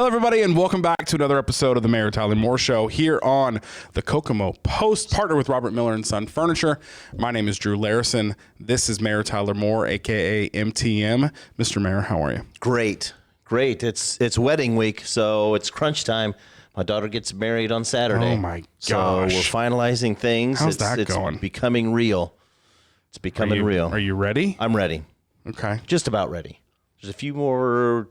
Hello, everybody, and welcome back to another episode of the Mayor Tyler Moore Show here on the Kokomo Post, partner with Robert Miller and Son Furniture. My name is Drew Larison. This is Mayor Tyler Moore, a.k.a. MTM. Mr. Mayor, how are you? Great. It's wedding week, so it's crunch time. My daughter gets married on Saturday. Oh, my gosh. So we're finalizing things. How's that going? It's becoming real. It's becoming real. Are you ready? I'm ready. Okay. Just about ready. There's a few more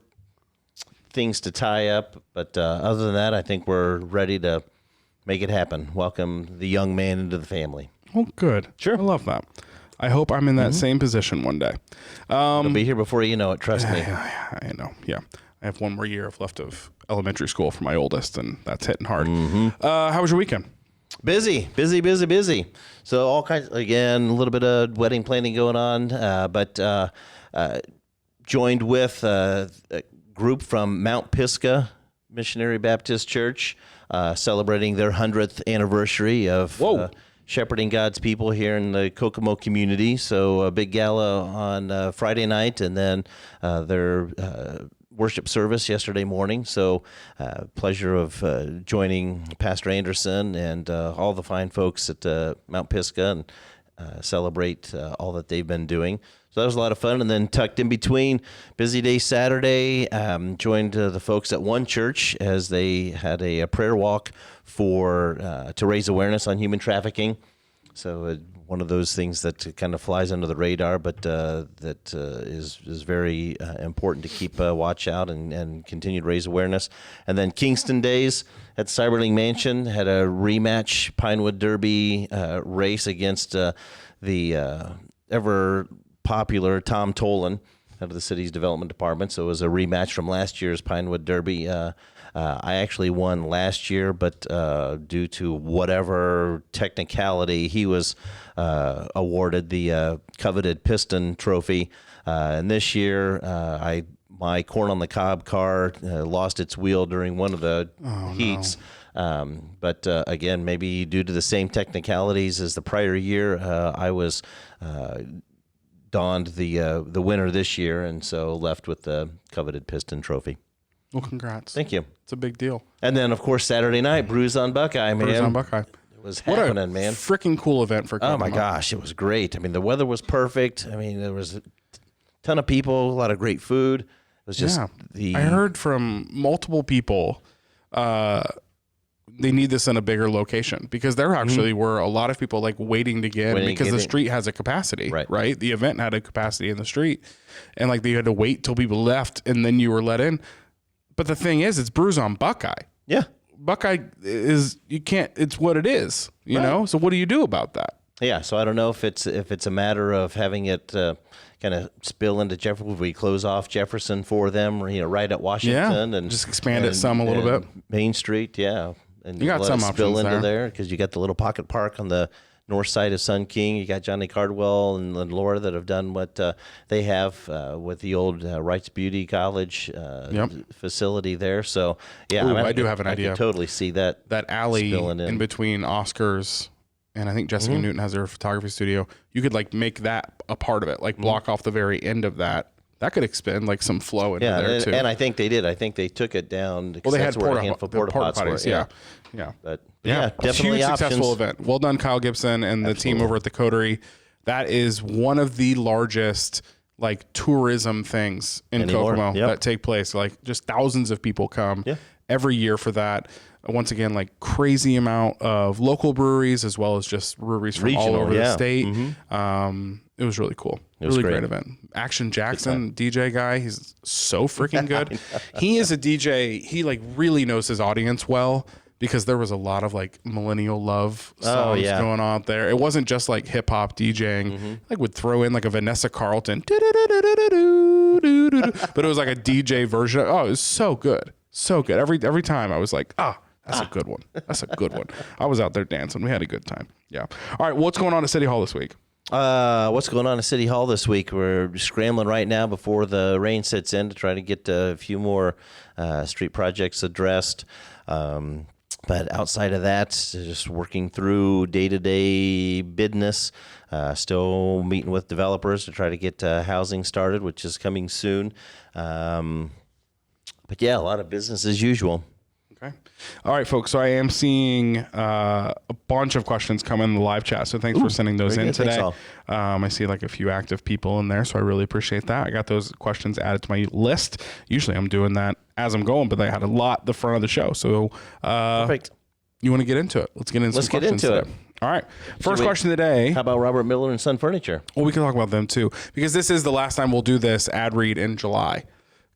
things to tie up, but other than that, I think we're ready to make it happen. Welcome the young man into the family. Oh, good. Sure. I love that. I hope I'm in that same position one day. I'll be here before you know it. Trust me. I know. Yeah. I have one more year left of elementary school for my oldest, and that's hitting hard. How was your weekend? Busy. So all kinds, again, a little bit of wedding planning going on, but joined with a group from Mount Pisgah Missionary Baptist Church, celebrating their 100th anniversary of shepherding God's people here in the Kokomo community. So a big gala on Friday night, and then their worship service yesterday morning. So pleasure of joining Pastor Anderson and all the fine folks at Mount Pisgah and celebrate all that they've been doing. So that was a lot of fun. And then tucked in between, busy day Saturday, joined the folks at one church as they had a prayer walk to raise awareness on human trafficking. So one of those things that kind of flies under the radar, but that is very important to keep watch out and continue to raise awareness. And then Kingston Days at Cyberling Mansion had a rematch Pinewood Derby race against the ever popular Tom Tolan out of the city's development department. So it was a rematch from last year's Pinewood Derby. I actually won last year, but due to whatever technicality, he was awarded the coveted Piston Trophy. And this year, my corn on the cob car lost its wheel during one of the heats. No. But again, maybe due to the same technicalities as the prior year, I was donned the winner this year, and so left with the coveted Piston Trophy. Well, congrats. Thank you. It's a big deal. And then, of course, Saturday night, Bruise on Buckeye, man. Bruise on Buckeye. It was happening, man. Freaking cool event for Kokomo. Oh, my gosh. It was great. I mean, the weather was perfect. I mean, there was a ton of people, a lot of great food. It was just I heard from multiple people they need this in a bigger location, because there actually were a lot of people like waiting to get in because the street has a capacity, right? The event had a capacity in the street, and like they had to wait till people left and then you were let in. But the thing is, it's Bruise on Buckeye. Yeah. Buckeye it's what it is, you know? So what do you do about that? Yeah. So I don't know if it's a matter of having it kind of spill into Jefferson. We close off Jefferson for them, right at Washington, and just expand it some a little bit. Main Street. Yeah. And you got some spill options into there because you got the little pocket park on the north side of Sun King. You got Johnny Cardwell and Laura that have done what they have with the old Wrights Beauty College facility there. So yeah, I do have an idea. I can totally see that alley in between Oscars and I think Jessica Newton has her photography studio. You could like make that a part of it, like block off the very end of that. That could expend like some flow into there too. And I think they did. I think they took it down. Well, they had porta potties. Yeah. But definitely huge options. Successful event. Well done, Kyle Gibson and the team over at the Coterie. That is one of the largest like tourism things in Kokomo that take place. Like just thousands of people come every year for that. Once again, like crazy amount of local breweries as well as just breweries from all over the state. It was really cool. It was really great event. Action Jackson, DJ guy, he's so freaking good. He is a DJ. He like really knows his audience well, because there was a lot of like millennial love songs going on there. It wasn't just like hip hop DJing. Like would throw in like a Vanessa Carlton, but it was like a DJ version. Oh, it was so good. So good. Every time I was like, that's a good one. That's a good one. I was out there dancing. We had a good time. Yeah. All right. What's going on at City Hall this week? What's going on at City Hall this week? We're scrambling right now before the rain sets in to try to get a few more street projects addressed. But outside of that, just working through day-to-day business, still meeting with developers to try to get housing started, which is coming soon. But yeah, a lot of business as usual. Okay. All right, folks. So I am seeing a bunch of questions come in the live chat. So thanks for sending those in today. I see like a few active people in there, so I really appreciate that. I got those questions added to my list. Usually I'm doing that as I'm going, but I had a lot the front of the show. So Perfect. You want to get into it? Let's get into it. All right. First question today. How about Robert Miller and Son Furniture? Well, we can talk about them too, because this is the last time we'll do this ad read in July.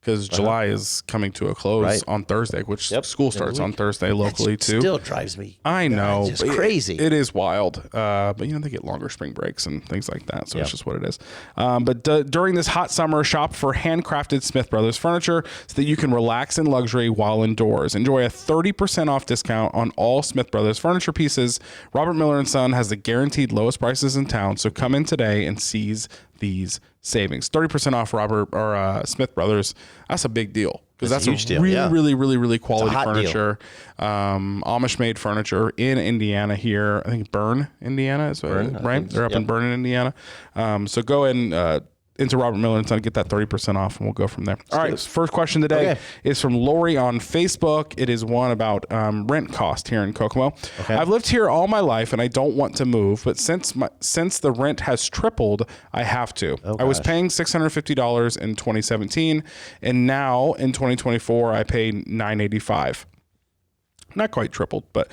Because July is coming to a close on Thursday, which school starts on Thursday locally too. Still drives me. I know. It's just crazy. It is wild. But they get longer spring breaks and things like that. So it's just what it is. But during this hot summer, shop for handcrafted Smith Brothers furniture so that you can relax in luxury while indoors. Enjoy a 30% off discount on all Smith Brothers furniture pieces. Robert Miller & Son has the guaranteed lowest prices in town. So come in today and seize these savings. 30% off Smith Brothers. That's a big deal, because that's a really quality furniture. Amish made furniture in Indiana here. I think Bern, Indiana is right. They're up in Bern, Indiana. So go and into Robert Miller & Son, get that 30% off, and we'll go from there. All right, first question today is from Lori on Facebook. It is one about rent cost here in Kokomo. Okay. I've lived here all my life, and I don't want to move, but since the rent has tripled, I have to. I was paying $650 in 2017, and now in 2024, I pay $985. Not quite tripled, but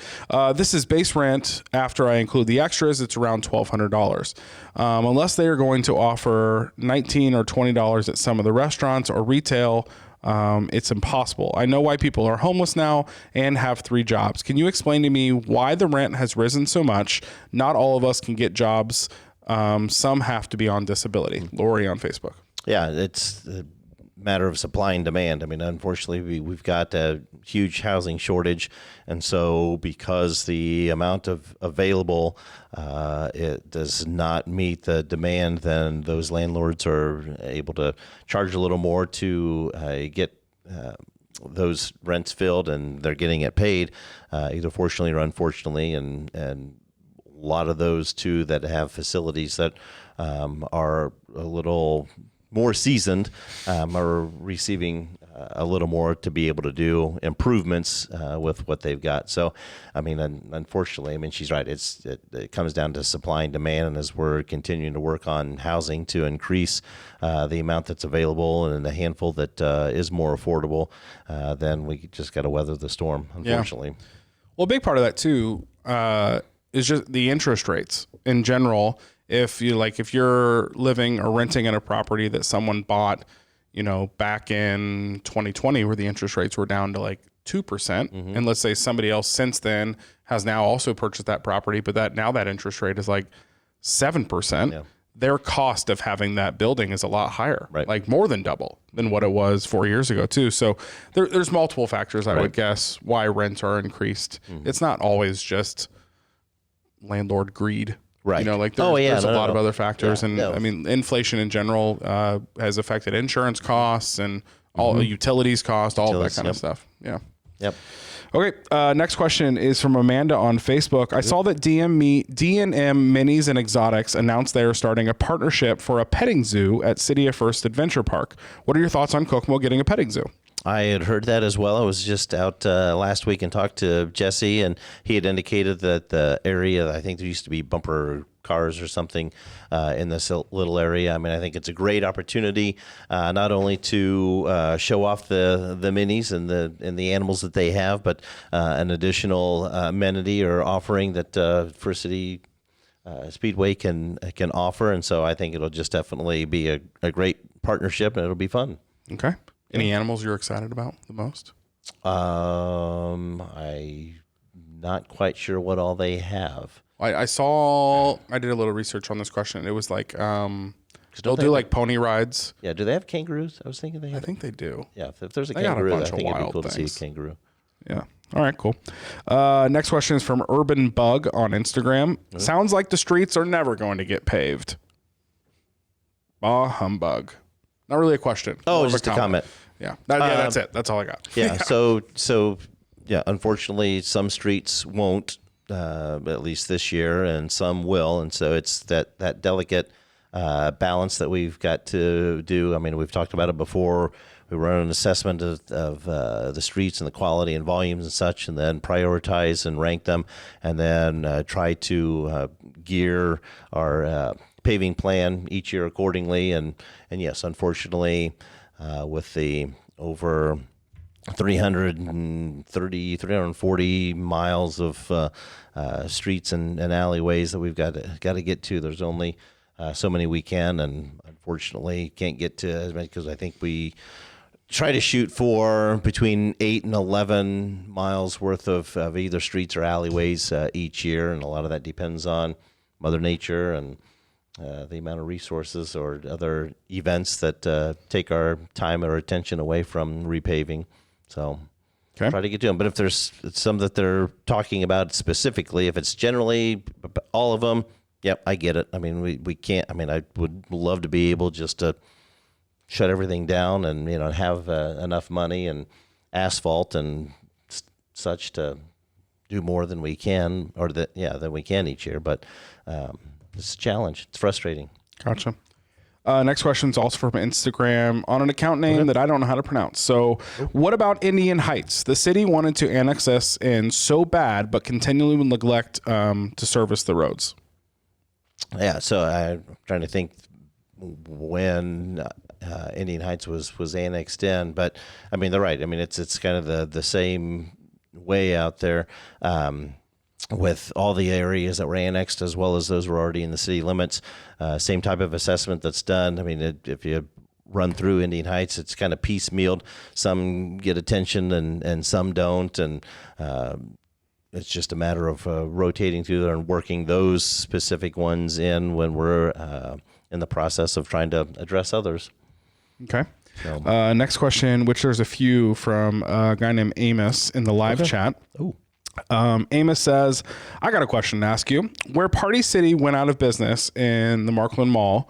this is base rent. After I include the extras, it's around $1,200. Unless they are going to offer $19 or $20 at some of the restaurants or retail, it's impossible. I know why people are homeless now and have 3 jobs. Can you explain to me why the rent has risen so much? Not all of us can get jobs. Some have to be on disability. Lori on Facebook. Yeah, it's a matter of supply and demand. I mean, unfortunately, we've got a huge housing shortage, and so because the amount of available it does not meet the demand, then those landlords are able to charge a little more to get those rents filled, and they're getting it paid, either fortunately or unfortunately, and a lot of those too that have facilities that are a little more seasoned are receiving a little more to be able to do improvements with what they've got. So, I mean, unfortunately, I mean, she's right. It comes down to supply and demand, and as we're continuing to work on housing to increase the amount that's available and the handful that is more affordable, then we just got to weather the storm, unfortunately. Yeah. Well, a big part of that too is just the interest rates in general. If you're living or renting in a property that someone bought, back in 2020, where the interest rates were down to like 2%, and let's say somebody else since then has now also purchased that property, but that interest rate is like 7%. Their cost of having that building is a lot higher, like more than double than what it was 4 years ago too. So there's multiple factors, I would guess, why rents are increased. It's not always just landlord greed. Right. There's a lot of other factors. I mean, inflation in general has affected insurance costs and all the utilities cost, all of that kind of stuff. Yeah. Yep. Okay. Next question is from Amanda on Facebook. I saw that D&M Minis and Exotics announced they are starting a partnership for a petting zoo at City of First Adventure Park. What are your thoughts on Kokomo getting a petting zoo? I had heard that as well. I was just out last week and talked to Jesse, and he had indicated that the area, I think there used to be bumper cars or something in this little area. I mean, I think it's a great opportunity not only to show off the minis and the animals that they have, but an additional amenity or offering that First City Speedway can offer. And so I think it'll just definitely be a great partnership, and it'll be fun. Okay. Any animals you're excited about the most? I'm not quite sure what all they have. I did a little research on this question. It was like, they'll do like pony rides. Yeah. Do they have kangaroos? I was thinking they had. I think they do. Yeah. If there's a kangaroo, I think it'd be cool to see a kangaroo. Yeah. All right, cool. Next question is from Urban Bug on Instagram. Sounds like the streets are never going to get paved. Bah humbug. Not really a question. Oh, just a comment. Yeah. That's it. That's all I got. Yeah. So unfortunately, some streets won't, at least this year, and some will. And so it's that delicate balance that we've got to do. I mean, we've talked about it before. we run an assessment of the streets and the quality and volumes and such, and then prioritize and rank them, and then try to gear our paving plan each year accordingly. And yes, unfortunately, with the over 340 miles of streets and alleyways that we've got to get to, there's only so many we can, and unfortunately can't get to as many, because I think we try to shoot for between 8 and 11 miles worth of either streets or alleyways each year, and a lot of that depends on Mother Nature and the amount of resources or other events that take our time or attention away from repaving. So try to get to them. But if there's some that they're talking about specifically, if it's generally all of them, yep, I get it. I mean, we can't. I mean, I would love to be able just to shut everything down and have enough money and asphalt and such to do more than we can, or than we can each year. But it's a challenge. It's frustrating. Gotcha. Next question is also from Instagram on an account name that I don't know how to pronounce. So what about Indian Heights? The city wanted to annex us in so bad, but continually would neglect to service the roads. Yeah, so I'm trying to think when Indian Heights was annexed in, but I mean, they're right. I mean, it's kind of the same way out there. With all the areas that were annexed as well as those were already in the city limits. Same type of assessment that's done. I mean, if you run through Indian Heights, it's kind of piecemealed. Some get attention and some don't. And it's just a matter of rotating through there and working those specific ones in when we're in the process of trying to address others. Okay. So. Next question, which there's a few from a guy named Amos in the live chat. Ooh. Amos says, I got a question to ask you. Where Party City went out of business in the Markland Mall,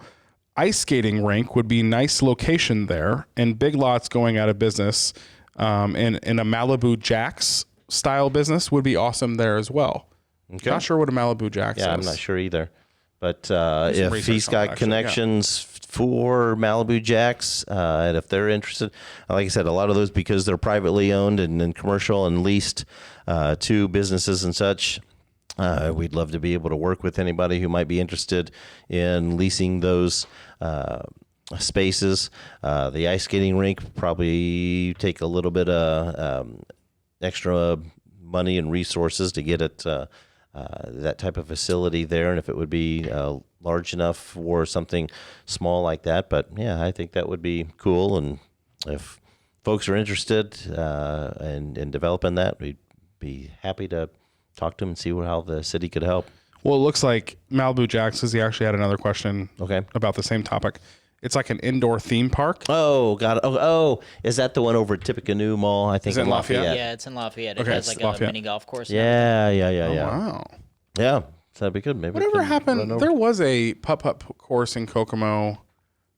ice skating rink would be nice location there, and Big Lots going out of business in a Malibu Jacks style business would be awesome there as well. Okay. Not sure what a Malibu Jacks is. Yeah, I'm not sure either. But if he's got connections for Malibu Jacks, and if they're interested, like I said, a lot of those, because they're privately owned and commercial and leased to businesses and such, we'd love to be able to work with anybody who might be interested in leasing those spaces. The ice skating rink probably take a little bit of extra money and resources to get it that type of facility there, and if it would be large enough for something small like that. But yeah, I think that would be cool, and if folks are interested in developing that, we'd be happy to talk to them and see how the city could help. Well, it looks like Malibu Jacks, because he actually had another question about the same topic. It's like an indoor theme park. Oh, got it. Oh, is that the one over at Tippecanoe Mall? I think is it in Lafayette. Yeah, it's in Lafayette. It has like a mini golf course. Yeah. Oh, wow. Yeah, so that'd be good. Maybe whatever happened, there was a putt-putt course in Kokomo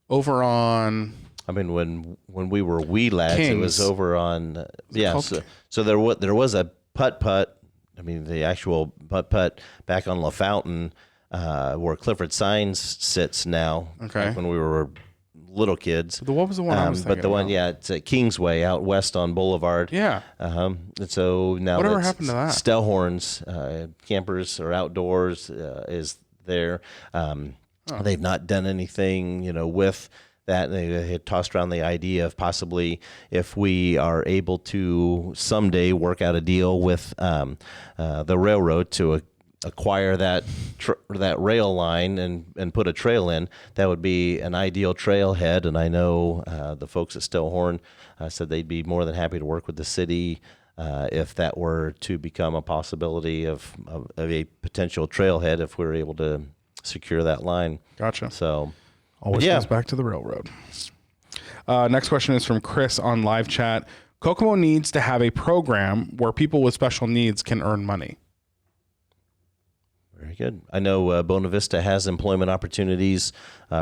over on... I mean, when we were wee lads, Kings. It was over on... So there was a putt-putt, I mean, the actual putt-putt back on La Fountain, where Clifford Signs sits now. Okay. When we were little kids. What was the one I was thinking But the one, it's at Kingsway out west on Boulevard. Yeah. And so now whatever happened to that? Stellhorn's Campers or Outdoors is there. They've not done anything, with that. They had tossed around the idea of possibly, if we are able to someday work out a deal with the railroad to acquire that rail line and put a trail in, that would be an ideal trailhead. And I know the folks at Stellhorn said they'd be more than happy to work with the city if that were to become a possibility of a potential trailhead if we were able to secure that line. Gotcha. So always goes back to the railroad. Next question is from Chris on live chat. Kokomo needs to have a program where people with special needs can earn money. Very good. I know Bona Vista has employment opportunities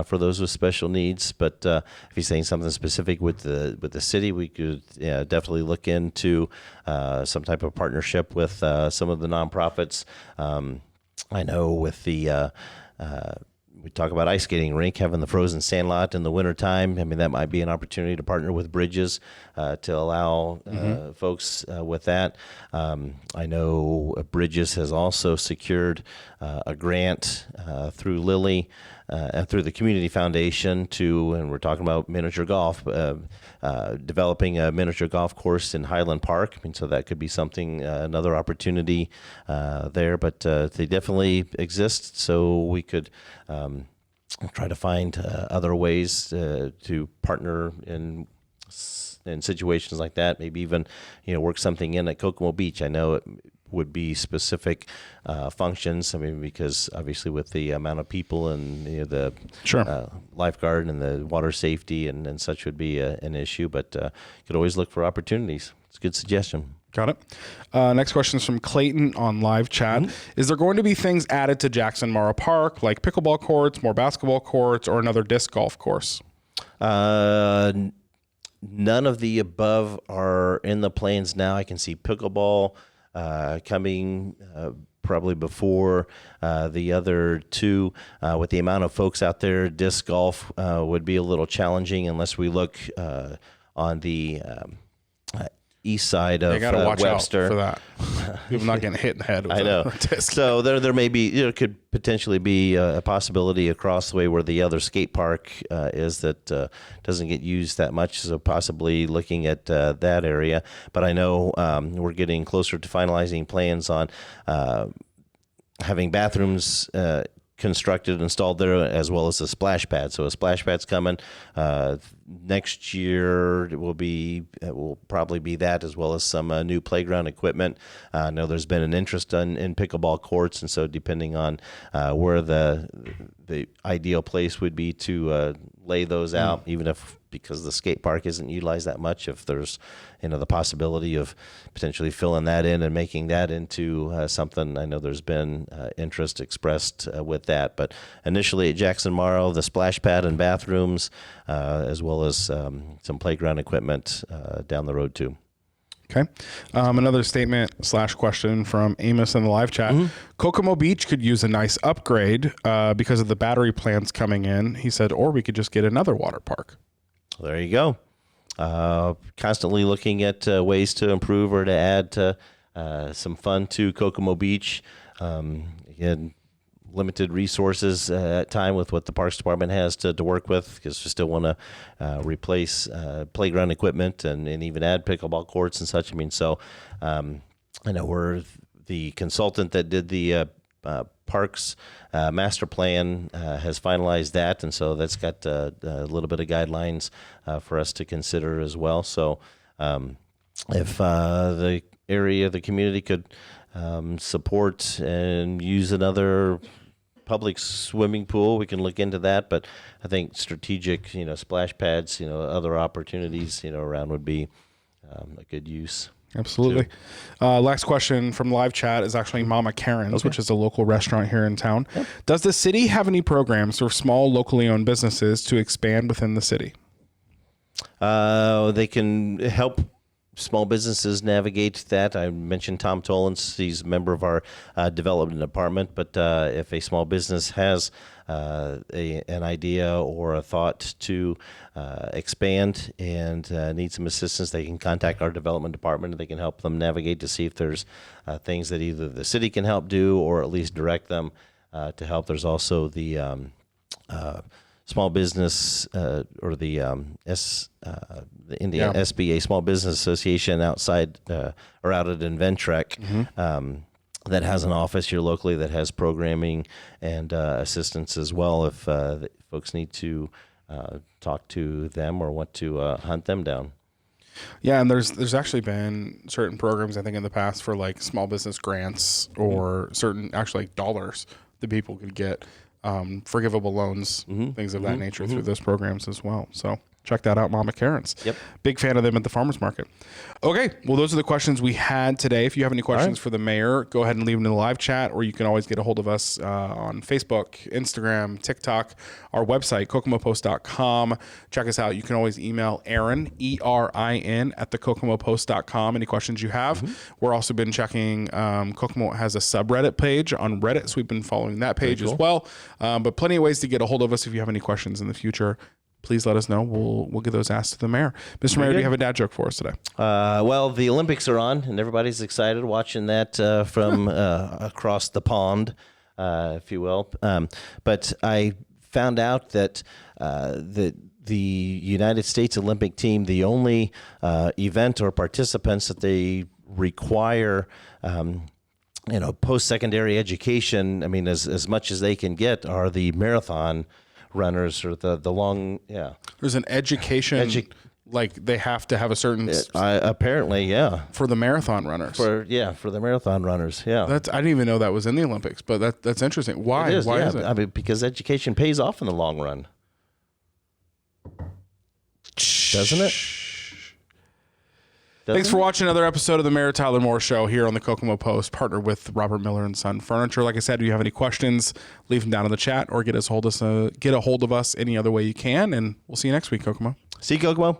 for those with special needs, but if you're saying something specific with the city, we could definitely look into some type of partnership with some of the nonprofits. I know with the we talk about ice skating rink, having the frozen sand lot in the wintertime. I mean, that might be an opportunity to partner with Bridges to allow folks with that. I know Bridges has also secured a grant through Lilly and through the Community Foundation and we're talking about miniature golf, developing a miniature golf course in Highland Park. I mean, so that could be something, another opportunity there, but they definitely exist. So we could try to find other ways to partner in situations like that. Maybe even, work something in at Kokomo Beach. I know it would be specific functions. I mean, because obviously with the amount of people and the lifeguard and the water safety and such would be an issue. But you could always look for opportunities. It's a good suggestion. Got it. Next question is from Clayton on live chat. Is there going to be things added to Jackson Morrow Park, like pickleball courts, more basketball courts, or another disc golf course? None of the above are in the plans now. I can see pickleball coming probably before the other two. With the amount of folks out there, disc golf would be a little challenging unless we look on the east side of Webster. Out for that. People not getting hit in the head with I know. a disc. So there may be, could potentially be a possibility across the way where the other skate park is that doesn't get used that much. So possibly looking at that area. But I know we're getting closer to finalizing plans on having bathrooms constructed, installed there, as well as a splash pad. So a splash pad's coming next year. It will probably be that, as well as some new playground equipment. I know there's been an interest in pickleball courts, and so depending on where the ideal place would be to lay those out, even if because the skate park isn't utilized that much, if there's the possibility of potentially filling that in and making that into something. I know there's been interest expressed with that, but initially at Jackson Morrow, the splash pad and bathrooms, as well as some playground equipment down the road too. Okay. Another statement / question from Amos in the live chat. Kokomo Beach could use a nice upgrade because of the battery plants coming in. He said, or we could just get another water park. There you go. Constantly looking at ways to improve or to add some fun to Kokomo Beach. Again, limited resources at time with what the Parks Department has to work with, because we still want to replace playground equipment and even add pickleball courts and such. I mean, so I know we're the consultant that did the Parks master plan has finalized that, and so that's got a little bit of guidelines for us to consider as well. So if the community could support and use another public swimming pool, we can look into that. But I think strategic, splash pads, other opportunities, around would be a good use. Absolutely. Last question from live chat is actually Mama Karen's, which is a local restaurant here in town. Yep. Does the city have any programs for small locally owned businesses to expand within the city? They can help small businesses navigate that. I mentioned Tom Tollins. He's a member of our development department. But if a small business has an idea or a thought to expand and need some assistance, they can contact our development department, and they can help them navigate to see if there's things that either the city can help do or at least direct them to help. There's also the small business or the Indiana SBA Small Business Association outside or out at Inventrec that has an office here locally that has programming and assistance as well if folks need to talk to them or want to hunt them down. Yeah, and there's actually been certain programs, I think, in the past for like small business grants or certain actually like dollars that people could get, forgivable loans, things of that nature through those programs as well. So check that out, Mama Karen's. Yep. Big fan of them at the farmers market. Okay, well, those are the questions we had today. If you have any questions for the mayor, go ahead and leave them in the live chat, or you can always get a hold of us on Facebook, Instagram, TikTok, our website, kokomopost.com. Check us out. You can always email Erin, ERIN, at thekokomopost.com. Any questions you have. We're also been checking, Kokomo has a subreddit page on Reddit, so we've been following that page as well. But plenty of ways to get a hold of us if you have any questions in the future. Please let us know. We'll get those asked to the mayor. Mr. Mayor, do you have a dad joke for us today? Well, the Olympics are on, and everybody's excited watching that from across the pond, if you will. But I found out that the United States Olympic team, the only event or participants that they require post-secondary education, I mean, as much as they can get, are the marathon runners or the long, There's an education, like they have to have a certain... apparently, for the marathon runners. For the marathon runners, I didn't even know that was in the Olympics, but that's interesting. Why? Why is it? I mean, because education pays off in the long run. Doesn't it? Thanks for watching another episode of the Mayor Tyler Moore Show here on the Kokomo Post, partnered with Robert Miller and Son Furniture. Like I said, if you have any questions, leave them down in the chat or get a hold of us any other way you can, and we'll see you next week, Kokomo. See you, Kokomo.